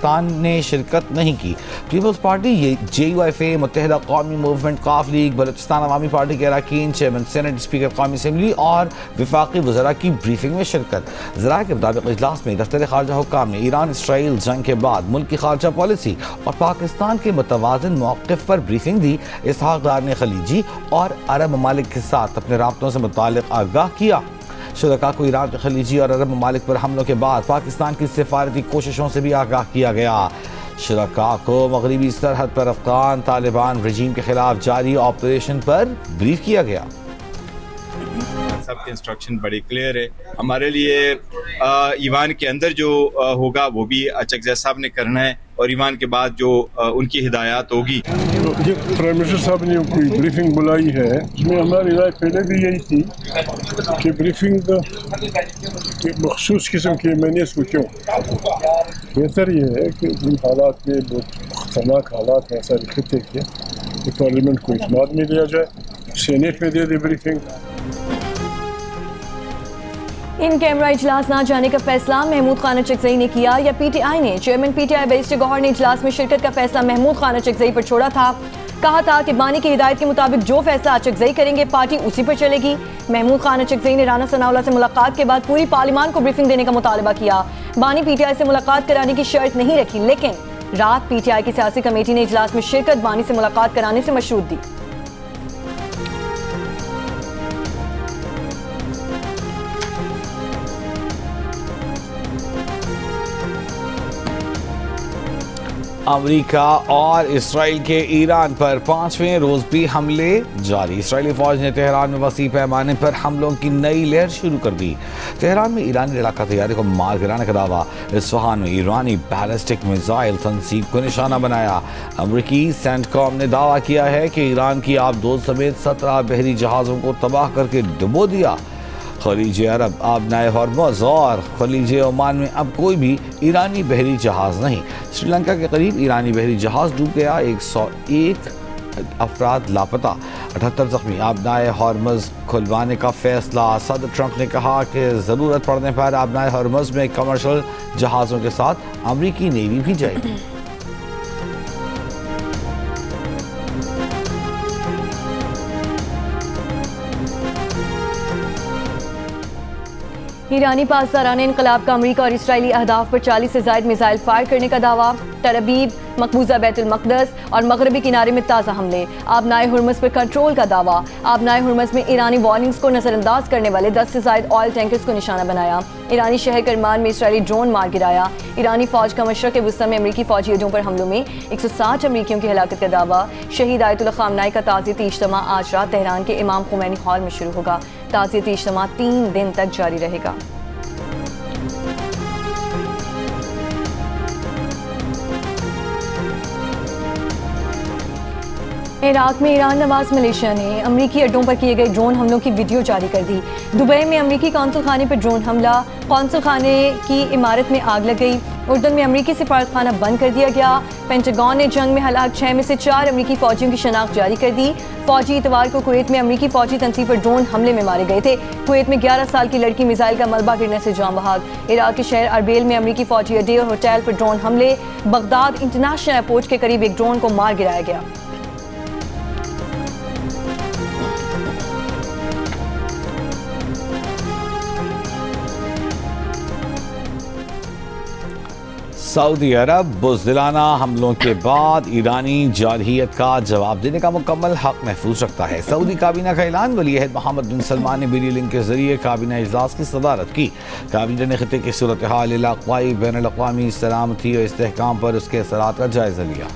پاکستان نے شرکت نہیں کی۔ پیپلز پارٹی، JUIFA، متحدہ قومی موومنٹ، قاف لیگ، بلوچستان عوامی پارٹی کے اراکین، چیئرمین سینٹ، اسپیکر قومی اسمبلی اور وفاقی وزراء کی بریفنگ میں شرکت۔ ذرائع کے مطابق اجلاس میں دفتر خارجہ حکام نے ایران اسرائیل جنگ کے بعد ملک کی خارجہ پالیسی اور پاکستان کے متوازن موقف پر بریفنگ دی۔ اسحاق ڈار نے خلیجی اور عرب ممالک کے ساتھ اپنے رابطوں سے متعلق آگاہ کیا۔ شرکاء کو ایران کے خلیجی اور عرب ممالک پر حملوں کے بعد پاکستان کی سفارتی کوششوں سے بھی آگاہ کیا گیا۔ شرکاء کو مغربی سرحد پر افغان طالبان رجیم کے خلاف جاری آپریشن پر بریف کیا گیا۔ سب کے انسٹرکشن بڑی کلیئر ہے ہمارے لیے۔ ایوان کے اندر جو ہوگا وہ بھی چکزئی صاحب نے کرنا ہے، اور ایوان کے بعد جو ان کی ہدایات ہوگی۔ پرائم منسٹر صاحب نے کوئی بریفنگ بلائی ہے، اس میں ہماری رائے پہلے بھی یہی تھی کہ بریفنگ مخصوص قسم کی، میں نے اس کو کیوں بہتر یہ ہے کہ ان حالات میں بہت خطرناک حالات ہیں سارے خطے کے، کہ پارلیمنٹ کو اعتماد میں لیا جائے، سینیٹ میں دے دے بریفنگ۔ ان کیمرہ اجلاس نہ جانے کا فیصلہ محمود خانہ چکزئی نے کیا یا PTI نے؟ چیئرمین PTI بیرسٹر گوہر نے اجلاس میں شرکت کا فیصلہ محمود خانہ چکزئی پر چھوڑا تھا۔ کہا تھا کہ بانی کی ہدایت کے مطابق جو فیصلہ چکزئی کریں گے پارٹی اسی پر چلے گی۔ محمود خانہ چکزئی نے رانا ثناءاللہ سے ملاقات کے بعد پوری پارلیمان کو بریفنگ دینے کا مطالبہ کیا۔ بانی PTI سے ملاقات کرانے کی شرط نہیں رکھی، لیکن رات PTI کی سیاسی کمیٹی نے اجلاس میں شرکت بانی سے ملاقات کرانے سے مشروط دی۔ امریکہ اور اسرائیل کے ایران پر 5ویں روز بھی حملے جاری۔ اسرائیلی فوج نے تہران میں وسیع پیمانے پر حملوں کی نئی لہر شروع کر دی۔ تہران میں ایرانی علاقہ طیارے کو مار گرانے کا دعویٰ۔ اصفہان میں ایرانی بیلسٹک میزائل تنصیب کو نشانہ بنایا۔ امریکی سینٹ کام نے دعویٰ کیا ہے کہ ایران کی آبدوز سمیت 17 بحری جہازوں کو تباہ کر کے ڈبو دیا۔ خلیج عرب، آبنائے ہرمز اور خلیج عمان میں اب کوئی بھی ایرانی بحری جہاز نہیں۔ سری لنکا کے قریب ایرانی بحری جہاز ڈوب گیا، 101 افراد لاپتہ، 78 زخمی۔ آبنائے ہرمز کھلوانے کا فیصلہ۔ صدر ٹرمپ نے کہا کہ ضرورت پڑنے پر آبنائے ہرمز میں کمرشل جہازوں کے ساتھ امریکی نیوی بھی جائے گی۔ ایرانی پاسداران انقلاب کا امریکہ اور اسرائیلی اہداف پر 40 سے زائد میزائل فائر کرنے کا دعویٰ۔ تل ابیب، مقبوضہ بیت المقدس اور مغربی کنارے میں تازہ حملے۔ آبنائے ہرمز پر کنٹرول کا دعویٰ۔ آبنائے ہرمز میں ایرانی وارننگز کو نظر انداز کرنے والے 10 سے زائد آئل ٹینکرز کو نشانہ بنایا۔ ایرانی شہر کرمان میں اسرائیلی ڈرون مار گرایا۔ ایرانی فوج کا مشرق وسطی میں امریکی فوجی اڈوں پر حملوں میں 160 امریکیوں کی ہلاکت کا دعویٰ۔ شہید آیت اللہ خامنہئی کا تعزیتی اجتماع آج رات تہران کے امام خمینی ہال میں شروع ہوگا۔ تعزیتی اجتماع 3 دن تک جاری رہے گا۔ عراق میں ایران نواز ملیشیا نے امریکی اڈوں پر کیے گئے ڈرون حملوں کی ویڈیو جاری کر دی۔ دبئی میں امریکی قونصل خانے پر ڈرون حملہ، قونصل خانے کی عمارت میں آگ لگ گئی۔ اردن میں امریکی سفارت خانہ بند کر دیا گیا۔ پینٹاگون نے جنگ میں ہلاک 6 میں سے 4 امریکی فوجیوں کی شناخت جاری کر دی۔ فوجی اتوار کو کویت میں امریکی فوجی تنصیب پر ڈرون حملے میں مارے گئے تھے۔ کویت میں 11 سال کی لڑکی میزائل کا ملبہ گرنے سے جاں بحق۔ عراق کے شہر اربیل میں امریکی فوجی اڈے اور ہوٹل پر ڈرون حملے۔ بغداد انٹرنیشنل ایئرپورٹ کے قریب ایک ڈرون کو مار گرایا گیا۔ سعودی عرب بزدلانہ حملوں کے بعد ایرانی جارحیت کا جواب دینے کا مکمل حق محفوظ رکھتا ہے۔ سعودی کابینہ کا اعلان۔ ولی عہد محمد بن سلمان نے ویڈیو لنک کے ذریعے کابینہ اجلاس کی صدارت کی۔ کابینہ نے خطے کی صورتحال، علاقائی بین الاقوامی سلامتی اور استحکام پر اس کے اثرات کا جائزہ لیا۔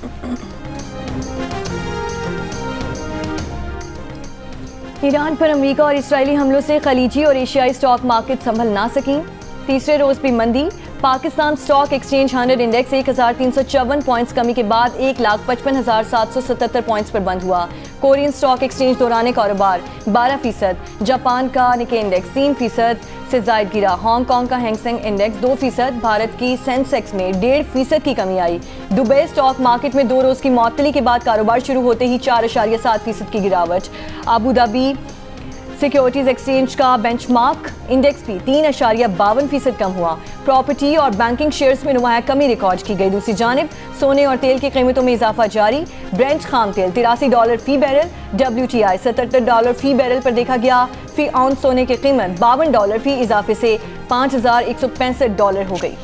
ایران پر امریکہ اور اسرائیلی حملوں سے خلیجی اور ایشیائی سٹاک مارکیٹ سنبھل نہ سکیں۔ تیسرے روز بھی مندی۔ Pakistan stock exchange 100 index 1354 points کمی کے بعد 1,55,777 پوائنٹس پر بند ہوا۔ کورین سٹاک ایکسچینج دوران کاروبار 12%۔ جاپان کا نکے انڈیکس 3% سے زائد گرا۔ ہانگ کانگ کا ہینگ سینگ انڈیکس 2%۔ بھارت کی سینسیکس میں 1.5% کی کمی آئی۔ دبئی سٹاک مارکیٹ میں 2 روز کی معطلی کے بعد کاروبار شروع ہوتے ہی 4.7% کی گراوٹ۔ ابوظہبی सिक्योरिटीज एक्सचेंज का बेंचमार्क इंडेक्स भी 3.52% कम हुआ। प्रॉपर्टी और बैंकिंग शेयर्स में नुमाया कमी रिकॉर्ड की गई। दूसरी जानिब सोने और तेल की कीमतों में इजाफा जारी। ब्रेंट खाम तेल $83 फी बैरल, WTI $77 फी बैरल पर देखा गया। फी आउंस सोने की कीमत $52 फी इजाफे से $5,165 हो गई।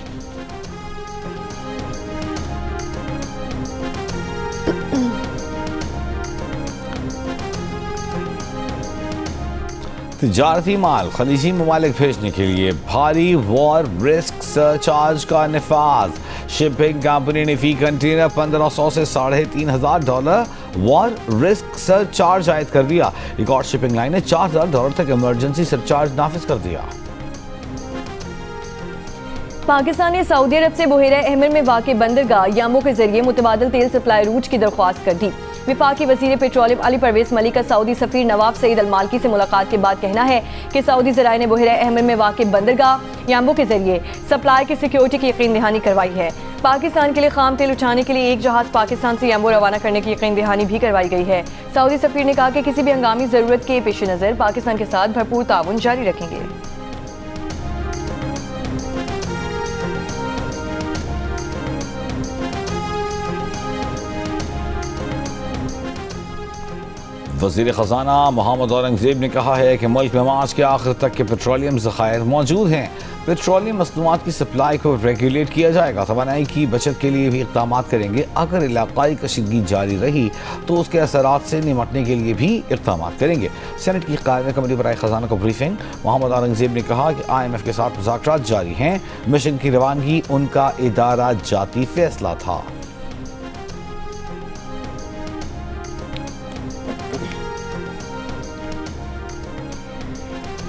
तिजारती माल खलीजी ममालिक भेजने के लिए भारी वॉर रिस्क सरचार्ज का निफाज। शिपिंग कंपनी ने फी कंटेनर $1,500 से $3,500 वॉर रिस्क सरचार्ज आयद कर दिया। रिकॉर्ड शिपिंग लाइन ने $4,000 तक इमरजेंसी सरचार्ज नाफिज कर दिया। पाकिस्तान ने सऊदी अरब से बहेरा अहमर में वाक़ बंदरगाह याम्बो के जरिए मुतबादिल तेल सप्लाई रूट की दरख्वास्त कर दी। विफाकी वज़ीर पेट्रोलियम अली परवेज़ मलिक का सऊदी सफ़ीर नवाफ सईद अल-मालकी से मुलाकात के बाद कहना है कि सऊदी ज़राए ने बहेरा अहमर में वाक़ बंदरगाह याम्बो के जरिए सप्लाई की सिक्योरिटी की यकीन दहानी करवाई है। पाकिस्तान के लिए खाम तेल उठाने के लिए एक जहाज़ पाकिस्तान से याम्बो रवाना करने की यकीन दहानी भी करवाई गई है। सऊदी सफ़ीर ने कहा कि किसी भी हंगामी ज़रूरत के पेश नज़र पाकिस्तान के साथ भरपूर ताउन जारी रखेंगे। वज़ीर ख़ज़ाना मोहम्मद औरंगज़ेब ने कहा है कि मुल्क में मार्च के आखिर तक के पेट्रोलियम ज़खायर मौजूद हैं। पेट्रोलियम मसनूआत की सप्लाई को रेगुलेट किया जाएगा। तवानाई की बचत के लिए भी इक़दाम करेंगे। अगर इलाक़ाई कशीदगी जारी रही तो उसके असरात से निमटने के लिए भी इक़दाम करेंगे। सेनेट की क़ायमी कमेटी बराए ख़ज़ाना को ब्रीफिंग। मोहम्मद औरंगज़ेब ने कहा कि IMF के साथ मुज़ाकरात जारी हैं। मिशन की रवानगी उनका इदारा जाती फैसला था।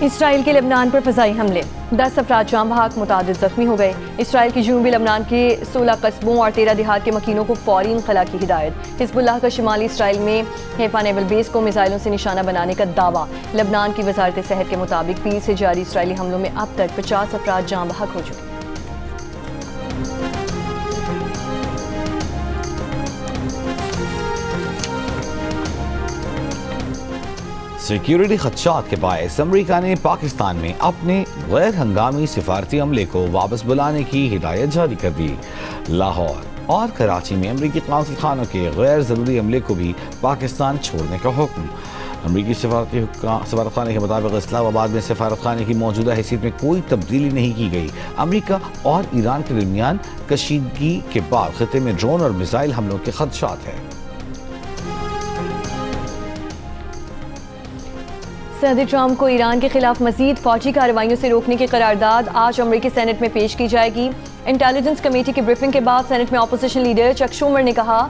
इसराइल के लेबनान पर फ़ज़ाई हमले, 10 अफराद जाम बहक, मुतादिद ज़ख्मी हो गए। इसराइल की जनूबी लेबनान के 16 कस्बों और 13 देहात के मकीनों को फ़ौरी इंखला की हिदायत। हिज़्बुल्लाह का शिमाली इसराइल में हैफा नेवल बेस को मिसाइलों से निशाना बनाने का दावा। लेबनान की वज़ारत सेहत के मुताबिक पीर से जारी इसराइली हमलों में अब तक 50 अफराद जाम बहक हो चुके। सिक्योरिटी खदशात के बायस अमरीका ने पाकिस्तान में अपने गैर हंगामी सिफारती अमले को वापस बुलाने की हिदायत जारी कर दी। लाहौर और कराची में अमरीकी कौंसल खानों के गैर ज़रूरी अमले को भी पाकिस्तान छोड़ने का हुक्म। अमरीकी सफारत खाने के मुताबिक इस्लामाबाद में सफारत खाने की मौजूदा हैसियत में कोई तब्दीली नहीं की गई। अमरीका और ईरान के दरमियान कशीदगी के बाद खिते में ड्रोन और मिसाइल हमलों के खदशात हैं। सदर ट्रंप को ईरान के खिलाफ मजीद फौजी कार्रवाइयों से रोकने की करारदाद आज अमरीकी सेनेट में पेश की जाएगी। इंटेलिजेंस कमेटी की ब्रीफिंग के बाद सेनेट में अपोजिशन लीडर चक शूमर ने कहा,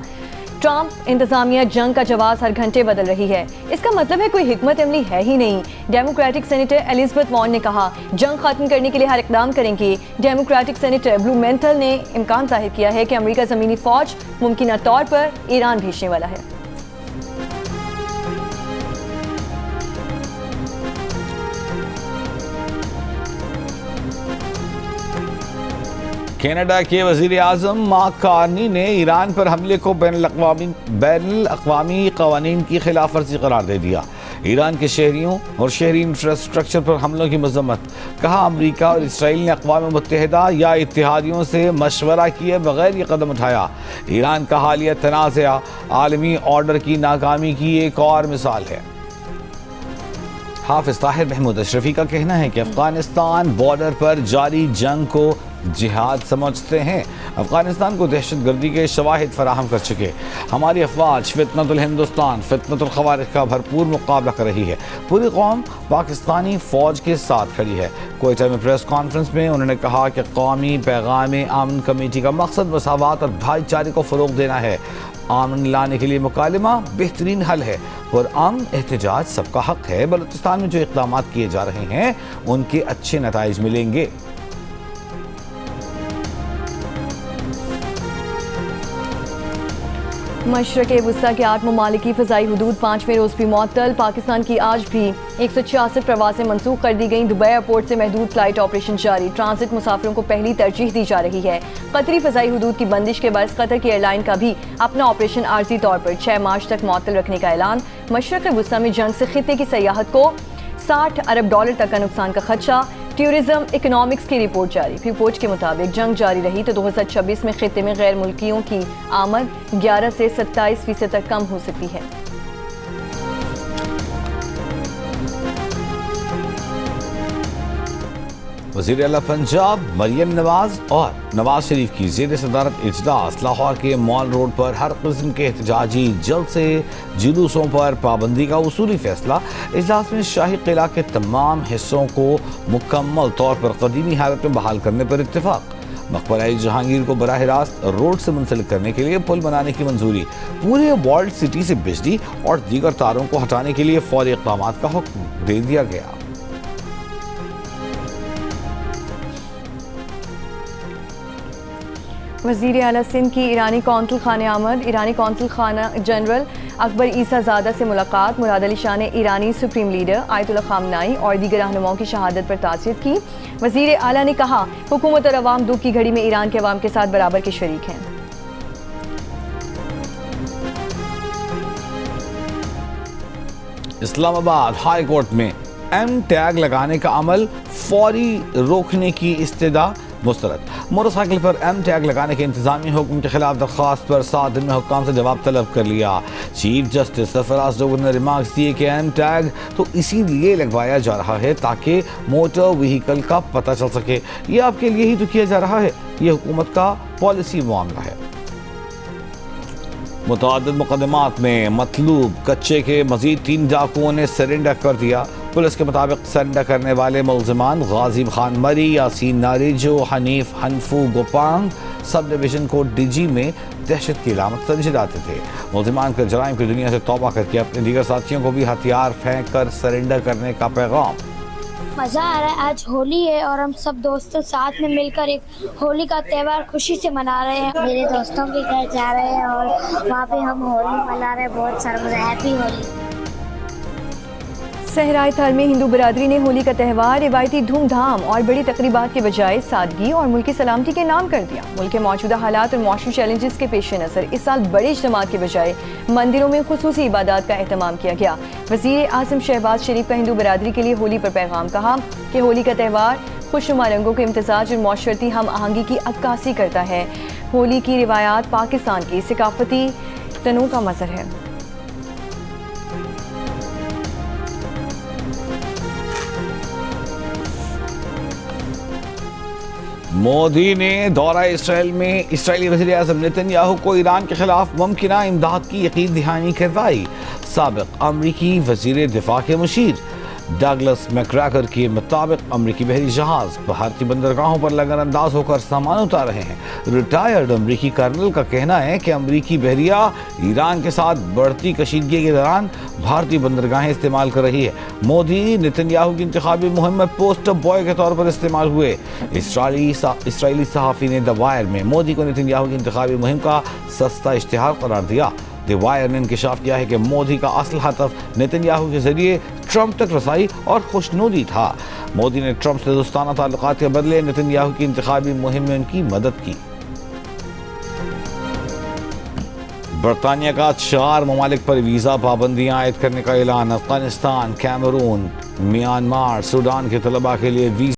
ट्रंप इंतजामिया जंग का जवाब हर घंटे बदल रही है। इसका मतलब है कोई हिकमत अमली है ही नहीं। डेमोक्रेटिक सेनेटर एलिजाबेथ वॉर्न ने कहा, जंग खत्म करने के लिए हर इकदाम करेंगे। डेमोक्रेटिक सेनेटर ब्लूमेंटल ने इम्कान जाहिर किया है कि अमरीका ज़मीनी फौज मुमकिन तौर पर ईरान भेजने वाला है। कनाडा के वज़ीर आज़म मार्क कार्नी ने ईरान पर हमले को बैनुल-अक़वामी क़वानीन की खिलाफ वर्जी करार दे दिया। ईरान के शहरियों और शहरी इंफ्रास्ट्रक्चर पर हमलों की मज़म्मत। कहा, अमरीका और इसराइल ने अक़वाम मुत्तहिदा या इत्तेहादियों से मशवरा किए बगैर ये कदम उठाया। ईरान का हालिया तनाज़ा आलमी ऑर्डर की नाकामी की एक और मिसाल है। हाफिज़ ताहिर महमूद अशरफी का कहना है कि अफगानिस्तान बॉर्डर पर जारी जंग को जिहाद समझते हैं। अफगानिस्तान को दहशतगर्दी के शवाहिद फराहम कर चुके हमारी अफवाज फितनतुल हिंदुस्तान फितनतुल खवारिज का भरपूर मुकाबला कर रही है। पूरी कौम पाकिस्तानी फ़ौज के साथ खड़ी है। कोयटा में प्रेस कॉन्फ्रेंस में उन्होंने कहा कि कौमी पैगाम अमन कमेटी का मकसद मसावात और भाईचारे को फ़रोग़ देना है। अमन लाने के लिए मुकालमा बेहतरीन हल है और अमन एहतजाज सबका हक है। बलूचिस्तान में जो इक़दाम किए जा रहे हैं उनके अच्छे नताइज मिलेंगे। मशरक़ वुस्ता के 8 ममालिक की फ़ज़ाई हदूद 5वें रोज़ भी मुअत्तल। पाकिस्तान की आज भी 166 प्रवासें मनसूख कर दी गईं। दुबई एयरपोर्ट से महदूद फ़्लाइट ऑपरेशन जारी। ट्रांजिट मुसाफिरों को पहली तरजीह दी जा रही है। कतरी फ़ज़ाई हदूद की बंदिश के बायस कतर की एयरलाइन का भी अपना ऑपरेशन आर्जी तौर पर 6 मार्च तक मुअत्तल रखने का ऐलान। मशरक़ वुस्ता में जंग से खित्ते की सयाहत को $60 अरब तक का नुकसान का खदशा। टूरिज्म इकोनॉमिक्स की रिपोर्ट जारी। रिपोर्ट के मुताबिक जंग जारी रही तो 2026 में खित्ते में गैर मुल्कियों की आमद 11 से 27% तक कम हो सकती है। वज़ीर आला पंजाब मरियम नवाज और नवाज शरीफ की ज़ेर सदारत इजलास लाहौर के मॉल रोड पर हर किस्म के एहतजाजी जल्द से जुलूसों पर पाबंदी का उसूली फैसला। इजलास में शाही किला के तमाम हिस्सों को मुकम्मल तौर पर कदीमी हालत में बहाल करने पर इत्तेफाक। मकबरा जहांगीर को बराह रास्त रोड से मुंसलिक करने के लिए पुल बनाने की मंजूरी। पूरे वर्ल्ड सिटी से बिजली और दीगर तारों को हटाने के लिए फौरी इक़दाम का हुक्म दे दिया गया। वज़ीर आला सिंध की ईरानी कौंसल खाने आमद। ईरानी कौंसल खाना जनरल अकबर ईसा ज़ादा से मुलाकात। मुराद अली शाह ने ईरानी सुप्रीम लीडर आयतुल्लाह ख़ामनाई और दीगर रहनुमाओं की शहादत पर ताज़ियत की। वज़ीर आला ने कहा हुकूमत और अवाम दुख की घड़ी में ईरान के अवाम के साथ बराबर के शरीक हैं। इस्लामाबाद हाई कोर्ट में एम टैग लगाने का अमल फौरी रोकने की इस्तदा मुस्तरद। मोटरसाइकिल पर एम टैग लगाने के इंतजामी हुक्म के खिलाफ दरख्वास्त पर 7 दिन में हुक्काम से जवाब तलब कर लिया। चीफ जस्टिस सरफराज डोगर ने रिमार्क्स दिए कि एम टैग तो इसीलिए लगवाया जा रहा है ताकि मोटर व्हीकल का पता चल सके। ये आपके लिए ही तो किया जा रहा है, ये हुकूमत का पॉलिसी मामला है। मुतअद्दिद मुकदमात में मतलूब कच्चे के मजीद 3 डाकुओं ने सरेंडर कर दिया। पुलिस के मुताबिक सरेंडर करने वाले मुलजिमान गाजिब खान मरी, यासीन नारिजो, हनीफ हनफू गोपांग सब डिवीजन को डीजी में दहशत की अलामत समझे जाते थे। मुलजिमान के जराइम की दुनिया से तौबा करके अपने दीगर साथियों को भी हथियार फेंक कर सरेंडर करने का पैगाम। मज़ा आ रहा है, आज होली है और हम सब दोस्त साथ में मिलकर एक होली का त्यौहार खुशी से मना रहे हैं। मेरे दोस्तों के घर जा रहे हैं और वहाँ पे हम होली मना रहे हैं, बहुत सारा मज़ा। हैप्पी होली। सहराए थल में हिंदू बरादरी ने होली का त्यौहार रिवायती धूमधाम और बड़ी तकरीबात के बजाय सादगी और मुल्की सलामती के नाम कर दिया। मुल्क के मौजूदा हालात और मौसमी चैलेंजेस के पेश नज़र इस साल बड़े इज्तिमात के बजाय मंदिरों में खुसूसी इबादत का एहतमाम किया गया। वज़ीर आज़म शहबाज शरीफ का हिंदू बरादरी के लिए होली पर पैगाम। कहा कि होली का त्यौहार खुशनुमा रंगों के इम्तिजाज और मौशरती हम आहंगी की अक्कासी करता है। होली की रिवायात पाकिस्तान की सकाफती तनू का मज़हर है। मोदी ने दौरा इसराइल में इसराइली वज़ीर आज़म नेतन्याहू को ईरान के खिलाफ मुमकिना इमदाद की यकीन दहानी करवाई। साबिक़ अमरीकी वज़ीर दिफा के मुशीर डगलस मैकग्रैगर के मुताबिक अमरीकी बहरी जहाज भारतीय बंदरगाहों पर लगन अंदाज होकर सामान उतार रहे हैं। रिटायर्ड अमरीकी कर्नल का कहना है कि अमरीकी बहरिया ईरान के साथ बढ़ती कशीदगी के दौरान भारतीय बंदरगाहें इस्तेमाल कर रही है। मोदी नेतन्याहू की इंतखाबी मुहिम में पोस्टर बॉय के तौर पर इस्तेमाल हुए। इसराइली सहाफ़ी ने द वायर में मोदी को नेतन्याहू की इंतखाबी मुहिम का सस्ता इश्तिहार करार दिया। द वायर ने इंकशाफ किया है कि मोदी का असल हदफ नेतन्याहू के जरिए ट्रंप तक रसाई और खुशनुदी था। मोदी ने ट्रंप से दोस्ताना ताल्लुकात के बदले नेतन्याहू की इंतखाबी मुहिम में उनकी मदद की। बरतानिया का 4 ममालिक पर वीज़ा पाबंदियां आयद करने का ऐलान। अफगानिस्तान, कैमरून, म्यांमार, सूडान के तलबा के लिए वीज़ा